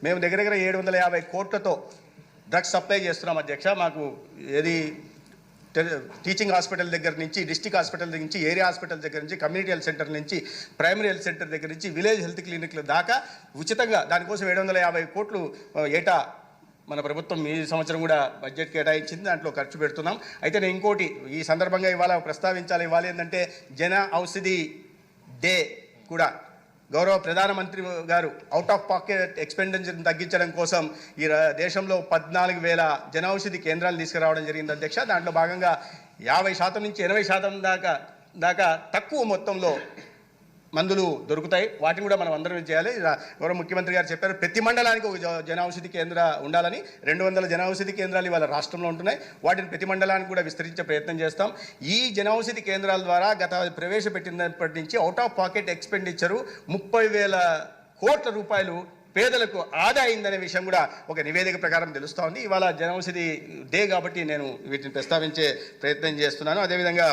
మేము దగ్గర 750 కోట్లతో డ్రగ్స్ సప్లై చేస్తున్నాం అధ్యక్ష. మాకు ఏది టీచింగ్ హాస్పిటల్ దగ్గర నుంచి, డిస్ట్రిక్ట్ హాస్పిటల్ దగ్గర నుంచి, ఏరియా హాస్పిటల్ దగ్గర నుంచి, కమ్యూనిటీ హెల్త్ సెంటర్ నుంచి, ప్రైమరీ హెల్త్ సెంటర్ దగ్గర నుంచి, విలేజ్ హెల్త్ క్లినిక్ల దాకా ఉచితంగా దానికోసం 750 కోట్లు ఏటా మన ప్రభుత్వం ఈ సంవత్సరం కూడా బడ్జెట్ కేటాయించింది, దాంట్లో ఖర్చు పెడుతున్నాం. అయితే నేను ఇంకోటి ఈ సందర్భంగా ఇవ్వాలి ఏంటంటే జన ఔషధి డే కూడా గౌరవ ప్రధానమంత్రి గారు అవుట్ ఆఫ్ పాకెట్ ఎక్స్పెండిచర్ని తగ్గించడం కోసం ఈ దేశంలో 14,000 జనౌషధి కేంద్రాలు తీసుకురావడం జరిగింది అధ్యక్ష. దాంట్లో భాగంగా 50% నుంచి 80% దాకా తక్కువ మొత్తంలో మందులు దొరుకుతాయి. వాటిని కూడా మనం అందరం చేయాలి. గౌరవ ముఖ్యమంత్రి గారు చెప్పారు ప్రతి మండలానికి ఒక జనౌషధి కేంద్ర ఉండాలని. 200 జనౌషధి కేంద్రాలు ఇవాళ రాష్ట్రంలో ఉంటున్నాయి. వాటిని ప్రతి మండలానికి కూడా విస్తరించే ప్రయత్నం చేస్తాం. ఈ జనౌషధి కేంద్రాల ద్వారా గత ప్రవేశపెట్టినప్పటి నుంచి అవుట్ ఆఫ్ పాకెట్ ఎక్స్పెండిచరు 30,000 కోట్ల రూపాయలు పేదలకు ఆదా అయిందనే విషయం కూడా ఒక నివేదిక ప్రకారం తెలుస్తూ ఉంది. ఇవాళ జనౌషధి డే కాబట్టి నేను వీటిని ప్రస్తావించే ప్రయత్నం చేస్తున్నాను. అదేవిధంగా